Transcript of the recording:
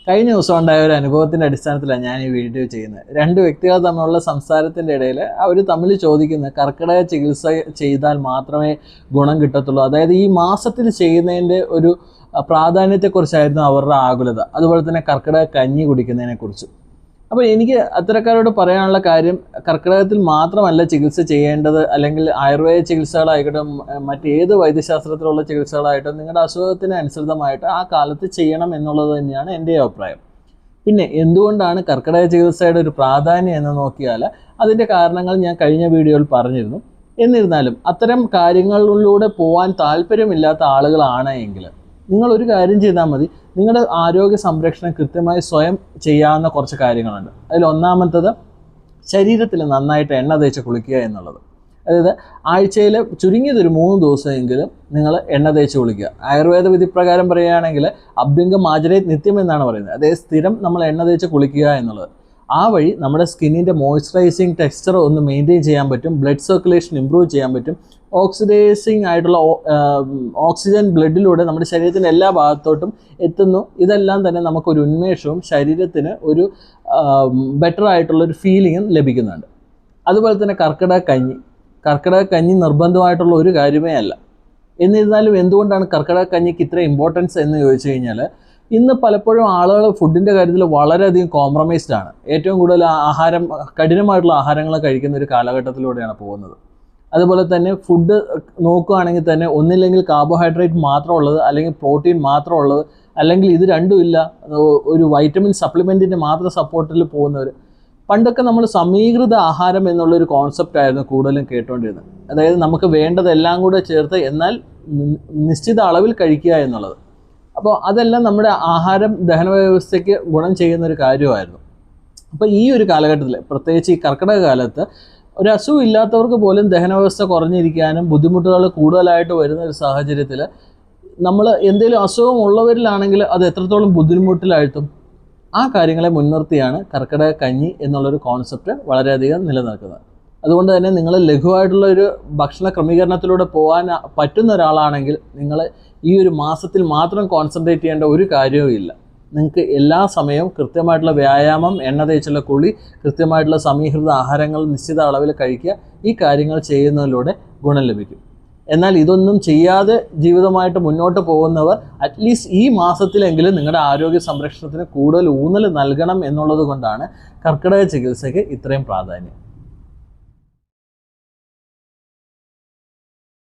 കഴിഞ്ഞ ദിവസം ഉണ്ടായ ഒരു അനുഭവത്തിൻ്റെ അടിസ്ഥാനത്തിലാണ് ഞാൻ ഈ വീഡിയോ ചെയ്യുന്നത്. രണ്ട് വ്യക്തികൾ തമ്മിലുള്ള സംസാരത്തിൻ്റെ ഇടയിൽ അവർ തമ്മിൽ ചോദിക്കുന്ന കർക്കിടക ചികിത്സ ചെയ്താൽ മാത്രമേ ഗുണം കിട്ടത്തുള്ളൂ, അതായത് ഈ മാസത്തിൽ ചെയ്യുന്നതിൻ്റെ ഒരു പ്രാധാന്യത്തെക്കുറിച്ചായിരുന്നു അവരുടെ ആകുലത. അതുപോലെ തന്നെ കർക്കിടക കഞ്ഞി കുടിക്കുന്നതിനെക്കുറിച്ച്. അപ്പോൾ എനിക്ക് അത്തരക്കാരോട് പറയാനുള്ള കാര്യം, കർക്കിടകത്തിൽ മാത്രമല്ല ചികിത്സ ചെയ്യേണ്ടത്, അല്ലെങ്കിൽ ആയുർവേദ ചികിത്സകളായിക്കോട്ടെ മറ്റേത് വൈദ്യശാസ്ത്രത്തിലുള്ള ചികിത്സകളായിട്ടോ നിങ്ങളുടെ അസുഖത്തിന് അനുസൃതമായിട്ട് ആ കാലത്ത് ചെയ്യണം എന്നുള്ളത് തന്നെയാണ് എൻ്റെ അഭിപ്രായം. പിന്നെ എന്തുകൊണ്ടാണ് കർക്കിടക ചികിത്സയുടെ ഒരു പ്രാധാന്യം എന്ന് നോക്കിയാൽ അതിൻ്റെ കാരണങ്ങൾ ഞാൻ കഴിഞ്ഞ വീഡിയോയിൽ പറഞ്ഞിരുന്നു. എന്നിരുന്നാലും അത്തരം കാര്യങ്ങളിലൂടെ പോകാൻ താല്പര്യമില്ലാത്ത ആളുകളാണ് എങ്കിൽ നിങ്ങളൊരു കാര്യം ചെയ്താൽ മതി. നിങ്ങളുടെ ആരോഗ്യ സംരക്ഷണം കൃത്യമായി സ്വയം ചെയ്യാവുന്ന കുറച്ച് കാര്യങ്ങളുണ്ട്. അതിൽ ഒന്നാമത്തത് ശരീരത്തിൽ നന്നായിട്ട് എണ്ണ തേച്ച് കുളിക്കുക എന്നുള്ളത്. അതായത് ആഴ്ചയിൽ ചുരുങ്ങിയതൊരു 3 ദിവസമെങ്കിലും നിങ്ങൾ എണ്ണ തേച്ച് കുളിക്കുക. ആയുർവേദ വിധിപ്രകാരം പറയുകയാണെങ്കിൽ അഭ്യംഗം ആചരേത് നിത്യം എന്നാണ് പറയുന്നത്. അതായത് സ്ഥിരം നമ്മൾ എണ്ണ തേച്ച് കുളിക്കുക എന്നുള്ളത്. ആ വഴി നമ്മുടെ സ്കിന്നിൻ്റെ മോയ്സ്ചറൈസിങ് ടെക്സ്ചർ ഒന്ന് മെയിൻറ്റെയിൻ ചെയ്യാൻ പറ്റും, ബ്ലഡ് സർക്കുലേഷൻ ഇമ്പ്രൂവ് ചെയ്യാൻ പറ്റും, ഓക്സിഡൈസിങ് ആയിട്ടുള്ള ഓക്സിജൻ ബ്ലഡിലൂടെ നമ്മുടെ ശരീരത്തിൻ്റെ എല്ലാ ഭാഗത്തോട്ടും എത്തുന്നു. ഇതെല്ലാം തന്നെ നമുക്കൊരു ഉന്മേഷവും ശരീരത്തിന് ഒരു ബെറ്റർ ആയിട്ടുള്ളൊരു ഫീലിങ്ങും ലഭിക്കുന്നുണ്ട്. അതുപോലെ തന്നെ കർക്കിടക കഞ്ഞി നിർബന്ധമായിട്ടുള്ള ഒരു കാര്യമേ അല്ല. എന്നിരുന്നാലും എന്തുകൊണ്ടാണ് കർക്കിടക കഞ്ഞിക്ക് ഇത്ര ഇമ്പോർട്ടൻസ് എന്ന് ചോദിച്ചു കഴിഞ്ഞാൽ, ഇന്ന് പലപ്പോഴും ആളുകൾ ഫുഡിൻ്റെ കാര്യത്തിൽ വളരെയധികം കോംപ്രമൈസ്ഡ് ആണ്. ഏറ്റവും കൂടുതൽ കഠിനമായിട്ടുള്ള ആഹാരങ്ങൾ കഴിക്കുന്ന ഒരു കാലഘട്ടത്തിലൂടെയാണ് പോകുന്നത്. അതുപോലെ തന്നെ ഫുഡ് നോക്കുകയാണെങ്കിൽ തന്നെ ഒന്നില്ലെങ്കിൽ കാർബോഹൈഡ്രേറ്റ് മാത്രമുള്ളത്, അല്ലെങ്കിൽ പ്രോട്ടീൻ മാത്രമുള്ളത്, അല്ലെങ്കിൽ ഇത് രണ്ടും ഇല്ല, ഒരു വൈറ്റമിൻ സപ്ലിമെൻറ്റിൻ്റെ മാത്രം സപ്പോർട്ടിൽ പോകുന്നവർ. പണ്ടൊക്കെ നമ്മൾ സമീകൃത ആഹാരം എന്നുള്ളൊരു കോൺസെപ്റ്റായിരുന്നു കൂടുതലും കേട്ടുകൊണ്ടിരുന്നത്. അതായത് നമുക്ക് വേണ്ടതെല്ലാം കൂടെ ചേർത്ത് എന്നാൽ നിശ്ചിത അളവിൽ കഴിക്കുക എന്നുള്ളത്. അപ്പോൾ അതെല്ലാം നമ്മുടെ ആഹാരം ദഹന വ്യവസ്ഥയ്ക്ക് ഗുണം ചെയ്യുന്നൊരു കാര്യമായിരുന്നു. അപ്പോൾ ഈ ഒരു കാലഘട്ടത്തിൽ, പ്രത്യേകിച്ച് ഈ കർക്കിടക കാലത്ത്, ഒരു അസുഖം ഇല്ലാത്തവർക്ക് പോലും ദഹന വ്യവസ്ഥ കുറഞ്ഞിരിക്കാനും ബുദ്ധിമുട്ടുകൾ കൂടുതലായിട്ട് വരുന്ന ഒരു സാഹചര്യത്തിൽ നമ്മൾ എന്തെങ്കിലും അസുഖം ഉള്ളവരിലാണെങ്കിൽ അത് എത്രത്തോളം ബുദ്ധിമുട്ടിലായിട്ടും ആ കാര്യങ്ങളെ മുൻനിർത്തിയാണ് കർക്കിടക കഞ്ഞി എന്നുള്ളൊരു കോൺസെപ്റ്റ് വളരെയധികം നിലനിൽക്കുന്നത്. അതുകൊണ്ട് തന്നെ നിങ്ങൾ ലഘുവായിട്ടുള്ളൊരു ഭക്ഷണ ക്രമീകരണത്തിലൂടെ പോകാൻ പറ്റുന്ന ഒരാളാണെങ്കിൽ നിങ്ങൾ ഈ ഒരു മാസത്തിൽ മാത്രം കോൺസെൻട്രേറ്റ് ചെയ്യേണ്ട ഒരു കാര്യവും ഇല്ല. നിങ്ങൾക്ക് എല്ലാ സമയവും കൃത്യമായിട്ടുള്ള വ്യായാമം, എണ്ണ തേച്ചുള്ള കുളി, കൃത്യമായിട്ടുള്ള സമീകൃത ആഹാരങ്ങൾ നിശ്ചിത അളവിൽ കഴിക്കുക, ഈ കാര്യങ്ങൾ ചെയ്യുന്നതിലൂടെ ഗുണം ലഭിക്കും. എന്നാൽ ഇതൊന്നും ചെയ്യാതെ ജീവിതമായിട്ട് മുന്നോട്ട് പോകുന്നവർ അറ്റ്ലീസ്റ്റ് ഈ മാസത്തിലെങ്കിലും നിങ്ങളുടെ ആരോഗ്യ സംരക്ഷണത്തിന് കൂടുതൽ ഊന്നൽ നൽകണം എന്നുള്ളത് കൊണ്ടാണ് കർക്കിടക ചികിത്സയ്ക്ക് ഇത്രയും പ്രാധാന്യം.